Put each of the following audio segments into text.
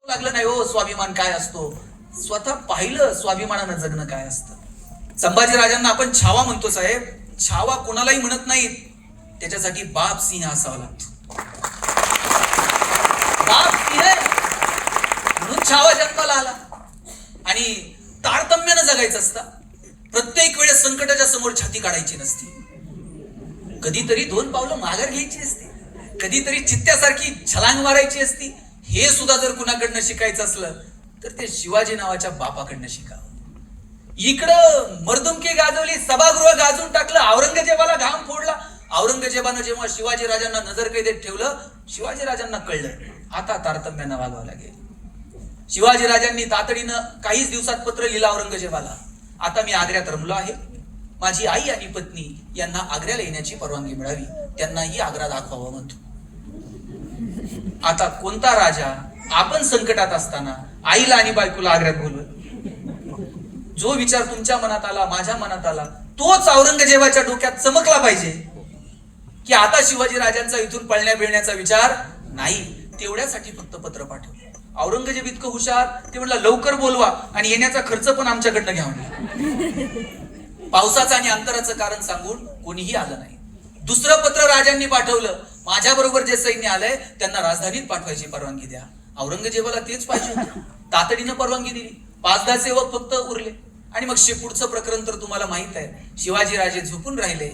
लागलं नाही हो स्वाभिमान काय असतो. स्वतः पाहिलं स्वाभिमानानं जगणं काय असतं. संभाजीराजांना आपण छावा म्हणतो साहेब. छावा कोणालाही म्हणत नाहीत, त्याच्यासाठी बाप सिंह असावा लागतो. बाप सिंह म्हणून छावा जन्माला आला. आणि तारतम्यानं जगायचं असतं. प्रत्येक वेळेस संकटाच्या समोर छाती काढायची नसती. कधीतरी 2 पावलं माघार घ्यायची असते. कधीतरी चित्त्यासारखी छलांग मारायची असती. हे सुद्धा जर कुणाकडनं शिकायचं असलं तर ते शिवाजी नावाच्या बापाकडनं शिकावं. इकडं मर्दुमकी गाजवली, सभागृह गाजून टाकलं, औरंगजेबाला घाम फोडला. औरंगजेबानं जेव्हा शिवाजी राजांना नजर कैदेत ठेवलं, शिवाजी राजांना कळलं आता तारतम्यानं वागावं लागेल. शिवाजी राजांनी तातडीनं काहीच दिवसात पत्र लिहिलं औरंगजेबाला. आता मी आग्र्यात रमलो आहे. माझी आई आणि पत्नी यांना आग्र्याला येण्याची परवानगी मिळावी. त्यांनाही आग्रा दाखवावं म्हणतो. आता कोणता राजा आपण संकटात असताना आईला आणि बायकोला आग्र्यात बोलवत. जो विचार तुमच्या मनात आला, माझ्या मनात आला, तोच औरंगजेबाच्या डोक्यात चमकला पाहिजे की आता शिवाजी राजांचा इथून पळण्या बिळण्याचा विचार नाही. तेवढ्यासाठी फक्त पत्र पाठवलं. औरंगजेब इतकं हुशार, ते म्हणलं लवकर बोलवा आणि येण्याचा खर्च पण आमच्याकडनं घ्यावा. पावसाचं आणि अंतराचं कारण सांगून कोणीही आलं नाही. दुसरं पत्र राजांनी पाठवलं. माझ्या बरोबर जे सैन्य आलंय त्यांना राजधानीत पाठवायची परवानगी द्या. औरंगजेबाला तेच पाहिजे होतं. तातडीनं परवानगी दिली. 5-10 सेवक फक्त उरले. आणि मग पुढचं प्रकरण तर तुम्हाला माहित आहे. शिवाजी राजे झोपून राहिले,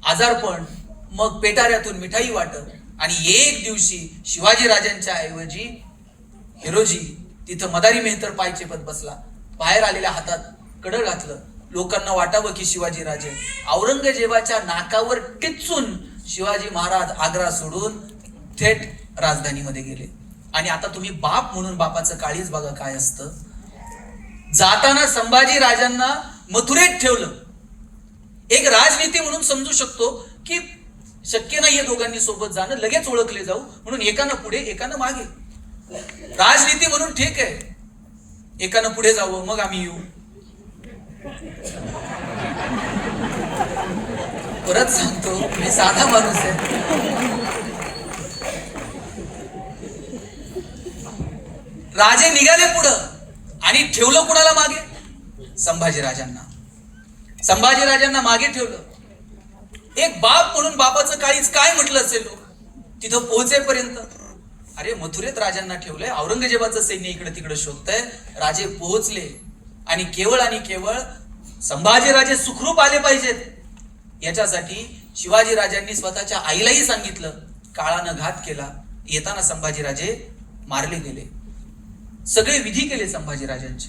आजारपण, मग पेटाऱ्यातून मिठाई वाटप. आणि एक दिवशी शिवाजी राजांच्या ऐवजी हिरोजी तिथं मदारी मेहतर पाय चेपत बसला. बाहेर आलेल्या हातात कडं घातलं. लोकांना वाटावं की शिवाजी राजे. औरंगजेबाच्या नाकावर टिचून शिवाजी महाराज आग्रा सोडून थेट राजधानीमध्ये गेले. आणि आता तुम्ही बाप म्हणून बापाचं काळीज बघा काय असतं. जाताना संभाजी राजांना मथुरेत ठेवलं. एक राजनीती म्हणून समजू शकतो की शक्य नाहीये दोघांनी सोबत जाणं, लगेच ओळखले जाऊ म्हणून एकानं पुढे एकानं मागे. राजनीती म्हणून ठीक आहे, एकानं पुढे जावं मग आम्ही येऊ. परत सांगतो मी साधा माणूस आहे. राजे निघाले पुढं आणि ठेवलं कुणाला मागे? संभाजीराजांना. संभाजीराजांना मागे ठेवलं. एक बाप म्हणून बापाचं काहीच काय म्हटलं असेल लोक तिथं पोहोचेपर्यंत. अरे मथुरेत राजांना ठेवलंय, औरंगजेबाचं सैन्य इकडे तिकडे शोधतंय. राजे पोहोचले आणि केवळ संभाजीराजे सुखरूप आले पाहिजेत याच्यासाठी शिवाजी राजांनी स्वतःच्या आईलाही सांगितलं. काळानं घात केला. येताना संभाजीराजे मारले गेले. सगळे विधी केले संभाजीराजांचे.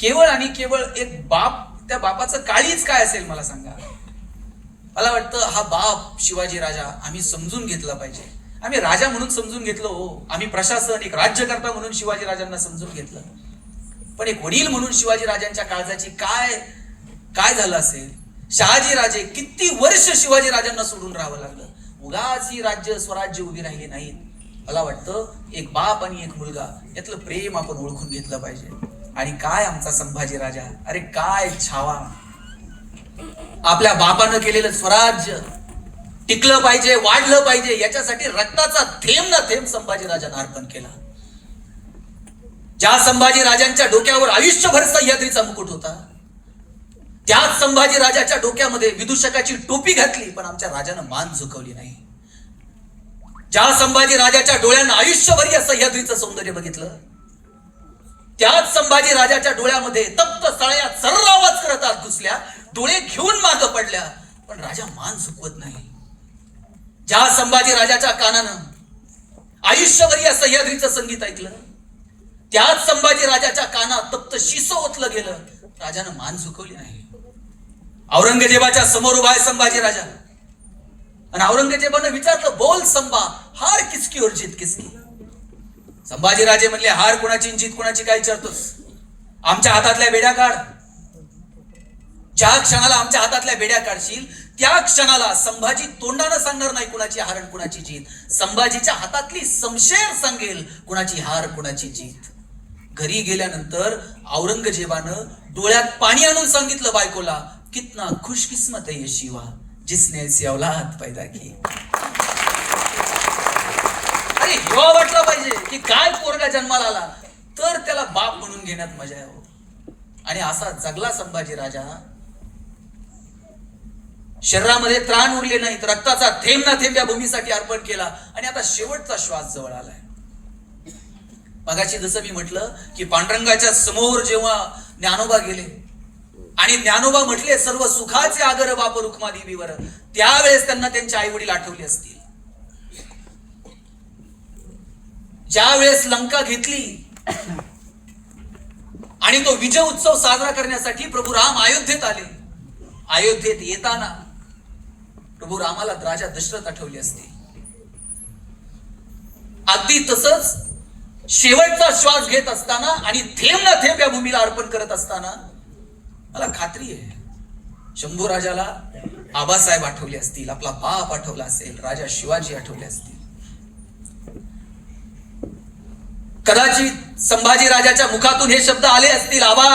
केवळ एक बाप, त्या बापाचं काळीच काय असेल मला सांगा. मला वाटतं हा बाप शिवाजी राजा आम्ही समजून घेतला पाहिजे. आम्ही राजा म्हणून समजून घेतलं हो, आम्ही प्रशासन एक राज्यकर्ता म्हणून शिवाजी राजांना समजून घेतलं, पण एक वडील म्हणून शिवाजी राजांच्या काळजाची काय झालं असेल. शहाजी राजे किती वर्ष शिवाजी राजांना सोडून राहावं लागलं. उगाच ही राज्य स्वराज्य उभी राहिली नाहीत. मला वाटतं एक बाप आणि एक मुलगा यातलं प्रेम आपण ओळखून घेतलं पाहिजे. आणि काय आमचा संभाजी राजा, अरे काय छावा. आपल्या बापानं केलेलं स्वराज्य टिकलं पाहिजे, वाढलं पाहिजे याच्यासाठी रक्ताचा थेंब ना थेंब संभाजी राजांना अर्पण केला. ज्या संभाजी राजांच्या डोक्यावर आयुष्यभर सह्याद्रीचा मुकुट होता, त्याच संभाजी राजाच्या डोक्यामध्ये विदूषकाची टोपी घातली पण आमच्या राजानं मान झुकवली नाही. ज्या संभाजी राजाच्या डोळ्यांना आयुष्यभर या सह्याद्रीचं सौंदर्य बघितलं, त्याच संभाजी राजाच्या डोळ्यामध्ये तप्त सळया सर्रावाज करत आत घुसल्या, डोळे घेऊन मागं पडल्या पण राजा मान झुकवत नाही. ज्या संभाजी राजाच्या कानानं आयुष्यभर या सह्याद्रीचं संगीत ऐकलं, त्याच संभाजी राजाच्या कानात तप्त शिसं ओतलं गेलं, राजानं मान झुकवली नाही. औरंगजेबाच्या समोर उभा आहे संभाजी राजा आणि औरंगजेबानं विचारलं, बोल संभा, हार किसकी और जीत किसकी? संभाजी राजे म्हणले, हार कोणाची जीत कोणाची काय विचारतोस? आमच्या हातातल्या बेड्या काढ. ज्या क्षणाला आमच्या हातातल्या बेड्या काढशील त्या क्षणाला संभाजी तोंडानं सांगणार नाही कुणाची हार आणि कुणाची जीत. संभाजीच्या हातातली समशेर सांगेल कुणाची हार कुणाची जीत. घरी गेल्यानंतर औरंगजेबानं डोळ्यात पाणी आणून सांगितलं बायकोला, कितना खुशकिस्मत है ये शिवा जिसने ऐसी औलाद पैदा की. अरे हेवा वाटला पाहिजे की काय पोरगा जन्माला आला तर त्याला बाप म्हणून घेण्यात मजा आहे. आणि असा जगला संभाजी राजा. शरीरामध्ये त्राण उरले नाहीत, रक्ताचा थेंब ना थेंब या भूमीसाठी अर्पण केला आणि आता शेवटचा श्वास जवळ आलाय. मगाशी जसं मी म्हटलं की पांडुरंगाच्या समोर जेव्हा ज्ञानोबा गेले आणि ज्ञानोबा म्हटले सर्व सुखाचे आगर बाप रुक्मा देवीवर, त्यावेळेस त्यांना त्यांचे आई वडील आठवले असतील. ज्या वेळेस लंका घेतली आणि तो विजय उत्सव साजरा करण्यासाठी प्रभू राम अयोध्येत आले, अयोध्येत येताना प्रभू रामाला राजा दशरथ आठवले असते. अगदी तसंच शेवटचा श्वास घेत असताना आणि थेंब ना थेंब या भूमीला अर्पण करत असताना मला खात्री आहे शंभू राजाला आबासाहेब आठवले असतील, आपला बाप आठवला असेल, राजा शिवाजी आठवले असतील. कदाचित संभाजी राजाच्या मुखातून हे शब्द आले असतील, आबा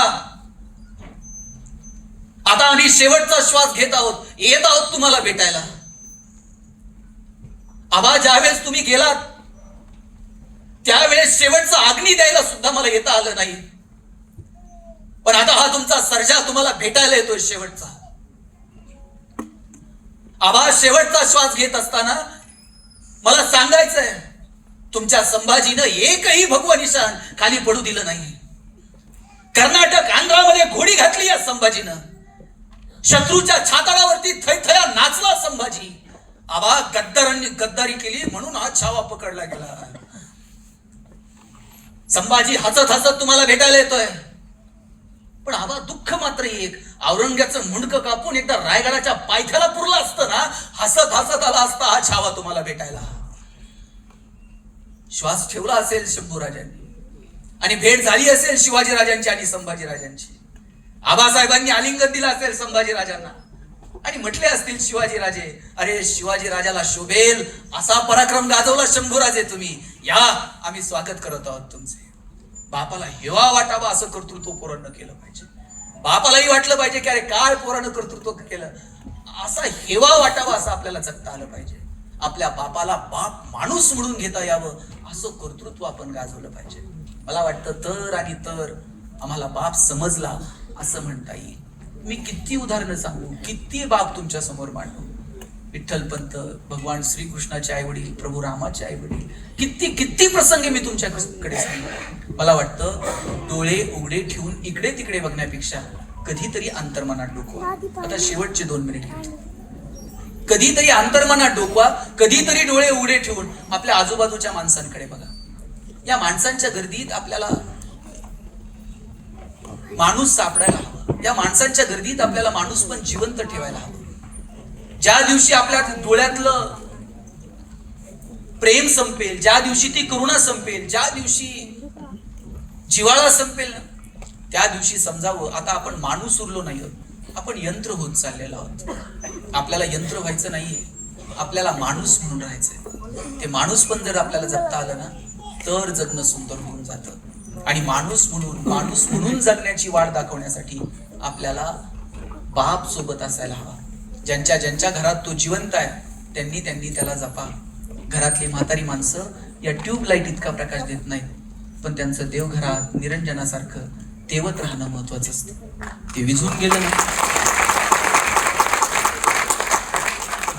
आता आम्ही शेवटचा श्वास घेत आहोत, येत आहोत तुम्हाला भेटायला. आबा ज्यावेळेस तुम्ही गेलात त्यावेळेस शेवटचा अग्नी द्यायला सुद्धा मला येता आलं नाही, पण आता हा तुमचा सर्जा तुम्हाला भेटायला येतोय शेवटचा. आबा शेवटचा श्वास घेत असताना मला सांगायचंय तुमच्या संभाजीनं एकही भगवा निशाण खाली पडू दिलं नाही. कर्नाटक आंध्रामध्ये घोडी घातली या संभाजीनं, शत्रूच्या छाताडावरती थैथया नाचला संभाजी. आबा गद्दारांनी गद्दारी केली म्हणून हा छावा पकडला गेला. संभाजी हसत हसत तुम्हाला भेटायला येतोय, पण आबा दुःख मात्र एक, औरंग्याचं मुंडकं कापून एकदा रायगडाच्या पायथ्याला पुरला असतं ना, हसत हसत आला असता हा छावा तुम्हाला भेटायला. श्वास ठेवला असेल शंभू राजांनी आणि भेट झाली असेल शिवाजी राजांची आणि संभाजी राजांची. आबासाहेबांनी आलिंगन दिलं असेल संभाजी राजांना आणि म्हटले असतील शिवाजी राजे, अरे शिवाजी राजाला शोभेल असा पराक्रम गाजवला शंभू राजे तुम्ही, या आम्ही स्वागत करत आहोत तुमचे. बापाला हेवा वाटावा असं कर्तृत्व पोरानं केलं पाहिजे. बापालाही वाटलं पाहिजे की अरे काय पोरानं कर्तृत्व केलं, असा हेवा वाटावा असं आपल्याला जगता आलं पाहिजे. आपल्या बापाला बाप माणूस म्हणून घेता यावं असं कर्तृत्व आपण गाजवलं पाहिजे. मला वाटतं तर आणि तर आम्हाला बाप समजला असं म्हणता येईल. मी किती उदाहरणं सांगू, किती बाप तुमच्या समोर मांडू. विठ्ठलपंत, भगवान श्रीकृष्णाचे आई वडील, प्रभू रामाचे आई वडील, किती किती प्रसंगी मी तुमच्याकडे सांगू. मला वाटतं डोळे उघडे ठेवून इकडे तिकडे बघण्यापेक्षा कधीतरी अंतर्मनात डोकवा. आता शेवटचे 2 मिनिट, कधीतरी अंतर्मनात डोकवा, कधीतरी डोळे उघडे ठेवून आपल्या आजूबाजूच्या माणसांकडे बघा. या माणसांच्या गर्दीत आपल्याला माणूस सापडायला हवा, या माणसांच्या गर्दीत आपल्याला माणूस पण जिवंत ठेवायला हवा. ज्या दिवशी आपल्या डोळ्यातलं प्रेम संपेल, ज्या दिवशी ती करुणा संपेल, ज्या दिवशी जिव्हाळा संपेल ना, त्या दिवशी समजावं आता आपण माणूस उरलो नाही आहोत, आपण यंत्र होत चाललेलो आहोत. आपल्याला यंत्र व्हायचं नाहीये, आपल्याला माणूस म्हणून राहायचंय. ते माणूस पण जर आपल्याला जगता आलं ना तर जगणं सुंदर होऊन जातं. आणि माणूस म्हणून जगण्याची वाट दाखवण्यासाठी आपल्याला बाप सोबत असायला हवा. ज्यांच्या ज्यांच्या घरात तो जिवंत आहे त्यांनी त्याला जपा. घरातली म्हातारी माणसं या ट्यूबलाईट इतका प्रकाश देत नाहीत, पण त्यांचं देवघरात निरंजनासारखं तेवत राहणं महत्वाचं असतं. ते विझून गेलं ना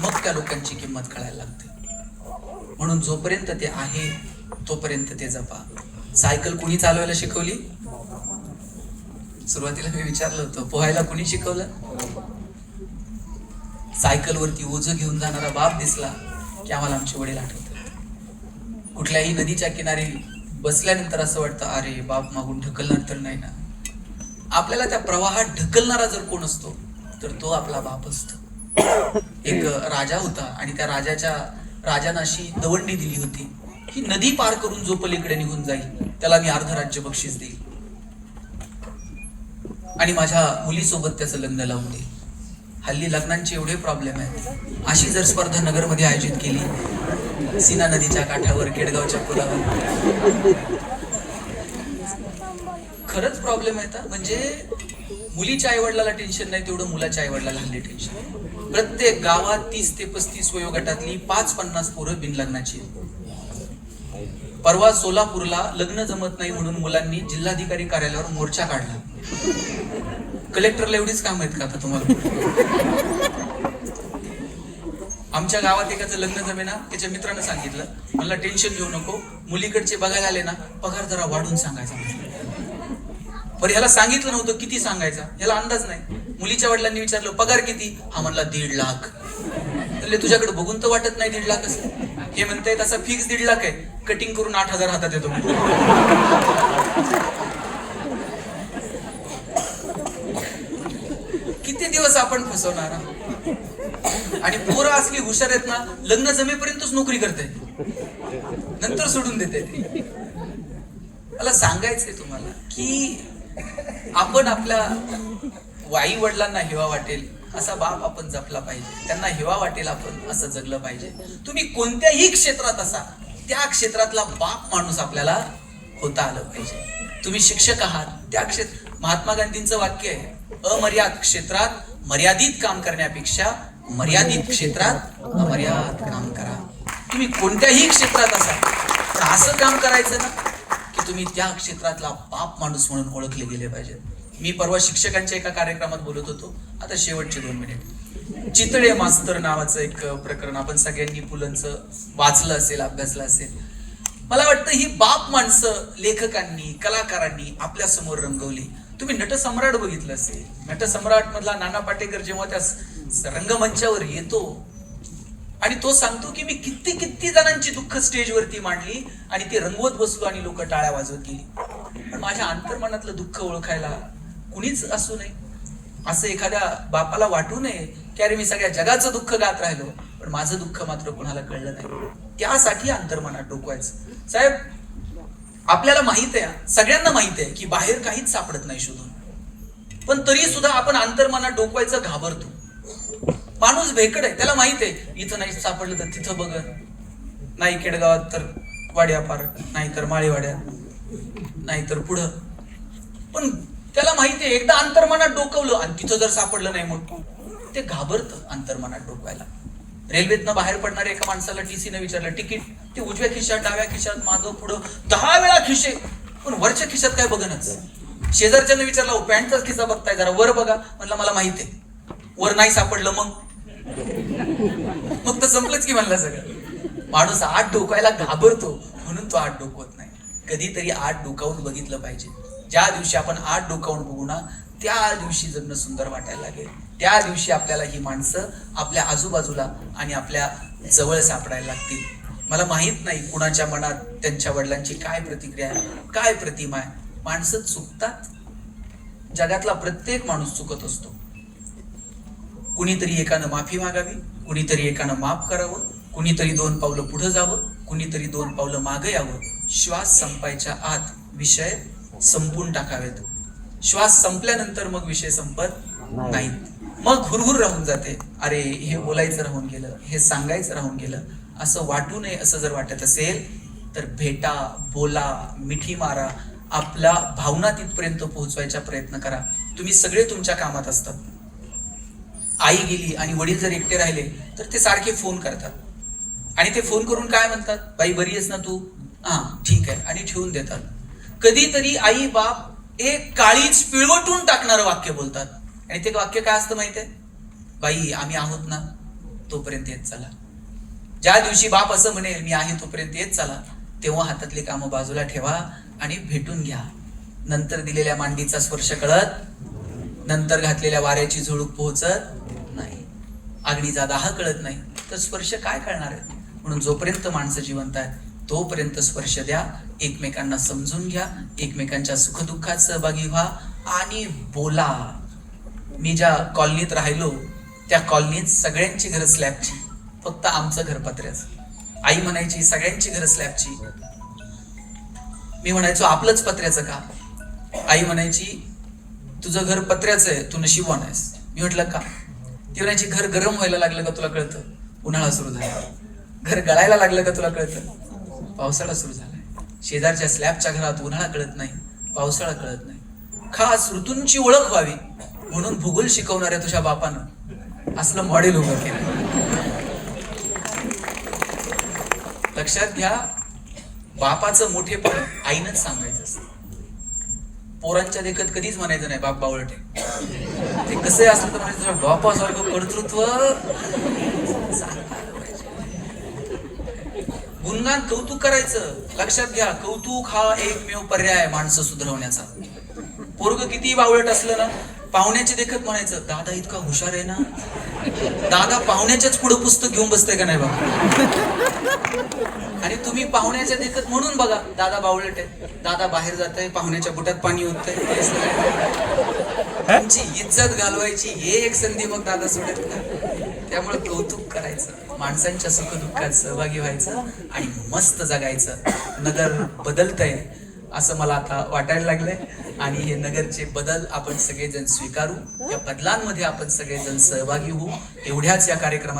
मग त्या लोकांची किंमत कळायला लागते. म्हणून जोपर्यंत ते आहे तोपर्यंत ते जपा. सायकल कुणी चालवायला शिकवली? सुरुवातीला मी विचारलं होतं, पोहायला कुणी शिकवलं? सायकलवरती ओझं घेऊन जाणारा बाप दिसला की आम्हाला आमचे वडील आठवतात. कुठल्याही नदीच्या किनारी बसल्यानंतर असं वाटतं अरे बाप मागून ढकलणार तर नाही ना. आपल्याला त्या प्रवाहात ढकलणारा जर कोण असतो तर तो आपला बाप असतो. एक राजा होता आणि त्या राजानं अशी दवंडी दिली होती की नदी पार करून जो पलीकडे निघून जाईल त्याला मी अर्ध राज्य बक्षीस देईल आणि माझ्या मुलीसोबत त्याचं लग्न लावून देईल. हल्ली लग्नांचे एवढे प्रॉब्लेम आहेत. अशी जर स्पर्धा नगरमध्ये आयोजित केली, सीना नदीच्या काठावर, केडगावच्या पुलावर, खरंच प्रॉब्लेम आहे. म्हणजे मुलीच्या आईवडिलाला टेन्शन नाही तेवढं मुलाच्या आईवडिलाला हल्ली टेन्शन. प्रत्येक गावात 30 ते 35 वयोगटातली 5-50 पोरं बिनलग्नाची. परवा सोलापूरला लग्न जमत नाही म्हणून मुलांनी जिल्हाधिकारी कार्यालयावर मोर्चा काढला. कलेक्टरला एवढीच काम आहेत का आता तुम्हाला? आमच्या गावात एकाचं लग्न जमेना, त्याच्या मित्रानं सांगितलं, मला टेन्शन घेऊ नको, मुलीकडचे बघायला आले ना पगार जरा वाढून सांगायचा. पण ह्याला सांगितलं नव्हतं किती सांगायचा, ह्याला अंदाज नाही. मुलीच्या वडिलांनी विचारलं पगार किती? हा म्हणला 1.5 लाख. तर तुझ्याकडे बघून तर वाटत नाही 1.5 लाख असं. हे म्हणताय तसा फिक्स 1.5 लाख आहे, कटिंग करून 8,000 हातात येतो. किती दिवस आपण फसवणार? आणि पोरं असली हुशार आहेत ना, लग्न जमेपर्यंतच नोकरी करते, नंतर सोडून देते. मला सांगायचंय तुम्हाला की आपण आपल्या आई वडिलांना हेवा वाटेल असा बाप आपण जपला पाहिजे, त्यांना हेवा वाटेल आपण असं जगलं पाहिजे. तुम्ही कोणत्याही क्षेत्रात असा, त्या क्षेत्रातला बाप माणूस आपल्याला होता आलं पाहिजे. तुम्ही शिक्षक आहात, त्या महात्मा गांधींचं वाक्य आहे, अमर्याद क्षेत्रात मर्यादित काम करण्यापेक्षा मर्यादित क्षेत्रात अमर्याद काम करा. तुम्ही कोणत्याही क्षेत्रात असा, पण असं काम करायचं ना की तुम्ही त्या क्षेत्रातला बाप माणूस म्हणून ओळखले गेले पाहिजे. मी परवा शिक्षकांच्या एका कार्यक्रमात बोलत होतो. आता शेवटचे 2 मिनिट. चितळे मास्तर नावाचं एक प्रकरण आपण सगळ्यांनी पुलंचं वाचलं असेल, अभ्यासलं असेल. मला वाटतं ही बाप माणसं लेखकांनी, कलाकारांनी आपल्या समोर रंगवली. तुम्ही नटसम्राट बघितलं असेल. नटसम्राट मधला नाना पाटेकर जेव्हा त्या रंगमंचावर येतो आणि तो सांगतो की मी किती किती जणांची दुःख स्टेजवरती मांडली आणि ते रंगवत बसलो आणि लोक टाळ्या वाजवत गेली, पण माझ्या अंतर्मनातलं दुःख ओळखायला कुणीच असू नये. असं एखाद्या बापाला वाटू नये की अरे मी सगळ्या जगाचं दुःख गात राहिलो, पण माझं दुःख मात्र कोणाला कळलं नाही. त्यासाठी अंतर्मनात डोकवायचं. साहेब, आपल्याला माहित आहे, सगळ्यांना माहित आहे की बाहेर काहीच सापडत नाही शोधून, पण तरी सुद्धा आपण अंतर्मनात डोकवायचं घाबरतो. माणूस भेकड आहे, त्याला माहित आहे इथं नाही सापडलं तर तिथं बघ, नाही खेडगावात तर वाड्या पार, नाही तर माळीवाड्या, नाही तर पुढं. पण त्याला माहिती आहे एकदा अंतर्मनात डोकवलं आणि तिथं जर सापडलं नाही मग ते घाबरतं अंतर्मनात डोकवायला. रेल्वेतनं बाहेर पडणाऱ्या एका माणसाला टीसीने विचारलं तिकीट, ते उजव्या खिशात, डाव्या खिशात, मागं पुढं 10 वेळा खिशे, पण वरच्या खिशात काय बघणच. शेजारच्यानं विचारलं पॅन्टचाच खिसा बघताय, जरा वर बघा. म्हणलं मला माहित आहे, वर नाही सापडलं मग तर संपलंच की म्हणलं सगळं. माणूस आत डोकायला घाबरतो म्हणून तो आत डोकवत नाही. कधीतरी आत डोकावून बघितलं पाहिजे. ज्या दिवशी आपण आत डोकावून बघू ना, त्या दिवशी जगणं सुंदर वाटायला लागेल. त्या दिवशी आपल्याला ही माणसं आपल्या आजूबाजूला आणि आपल्या जवळ सापडायला लागतील. मला माहित नाही कुणाच्या मनात त्यांच्या वडिलांची काय प्रतिक्रिया आहे, काय प्रतिमा आहे. माणसं चुकतात, जगातला प्रत्येक माणूस चुकत असतो. कुणीतरी एकानं माफी मागावी, कुणीतरी एकानं माफ करावं, कुणीतरी 2 पावलं पुढे जावं, कुणीतरी 2 पावलं मागे यावं. श्वास संपायच्या आत विषय संपून टाकावेत. श्वास संपल्यानंतर मग विषय संपत नाहीत. मग हुरहुर राहून जाते, अरे हे बोलायचं राहून गेलं, हे सांगायचं राहून गेलं. असं वाटू नये. असं जर वाटत असेल तर भेटा, बोला, मिठी मारा, आपला भावना तिथपर्यंत पोहोचवायचा प्रयत्न करा. तुम्ही सगळे तुमच्या कामात असतात. आई गेली आणि वडील जर एकटे राहिले तर ते सारखे फोन करतात आणि ते फोन करून काय म्हणतात, बाई बरी आहेस ना तू? हा ठीक आहे, आणि ठेवून देतात. कधीतरी आई बाप एक काळीच पिळवटून टाकणारं वाक्य बोलतात आणि ते वाक्य काय असतं माहितीये, बाई आम्ही आहोत ना, तोपर्यंत येत चला. ज्या दिवशी बाप असं म्हणेल मी आहे तोपर्यंत येत चला, तेव्हा हातातली कामं बाजूला ठेवा आणि भेटून घ्या. नंतर दिलेल्या मांडीचा स्पर्श कळत, नंतर घातलेल्या वाऱ्याची झुळूक पोहोचत नाही, अग्नीचा दाह कळत नाही, तर स्पर्श काय कळणार आहे. म्हणून जोपर्यंत माणसं जिवंत आहेत तोपर्यंत स्पर्श द्या, एकमेकांना समजून घ्या, एकमेकांच्या सुखदुःखात सहभागी व्हा आणि बोला. मी ज्या कॉलनीत राहिलो त्या कॉलनीत सगळ्यांची घरं स्लॅबची, फक्त आमचं घर पत्र्याचं. आई म्हणायची सगळ्यांची घरं स्लॅबची. मी म्हणायचो आपलंच पत्र्याचं का? आई म्हणायची तुझं घर पत्र्याचं आहे, तू नशिबवान आहेस. मी म्हटलं का? ती म्हणायची घर गरम व्हायला लागलं का तुला कळतं? उन्हाळा सुरू झाला. घर गळायला लागलं का तुला कळतं? पावसाळा सुरू झालाय. शेजारच्या स्लॅबच्या घरात उन्हाळा कळत नाही, पावसाळा कळत नाही. खास ऋतूंची ओळख व्हावी म्हणून भूगोल शिकवणाऱ्या तुझ्या बापानं असलं मॉडेल उभं केलं. लक्षात घ्या, बापाचं मोठेपण आईनच सांगायचं असतं. पोरांच्या देखत कधीच म्हणायचं नाही बाप बावळट आहे. ते कसं असलं तर म्हणायचं बापासारखं कर्तृत्व. गुणगान कौतुक करायचं. लक्षात घ्या, कौतुक हा एकमेव पर्याय माणसं सुधारवण्याचा. पोरग किती बावळट असलं ना, पाहुण्याचे देखत म्हणायचं दादा इतका हुशार आहे ना. दादा पाहुण्याच्याच पुढे पुस्तक घेऊन बसतंय का नाही बघा. आणि तुम्ही पाहुण्याच्या देखत म्हणून बघा दादा बावळट आहे, दादा बाहेर जात आहे, पाहुण्याच्या बुटात पाणी होतंय. तुमची इज्जत घालवायची हे एक संधी मग दादा सोडत नाही. त्यामुळे कौतुक करायचं, माणसांच्या सुखदुःखात सहभागी व्हायचं आणि मस्त जगायचं. नगर बदलतंय असं मला आता वाटायला लागलंय आणि हे नगरचे बदल आपण सगळेजण स्वीकारू. या बदलांमध्ये आपण सगळेजण सहभागी होऊ. एवढ्याच या कार्यक्रमात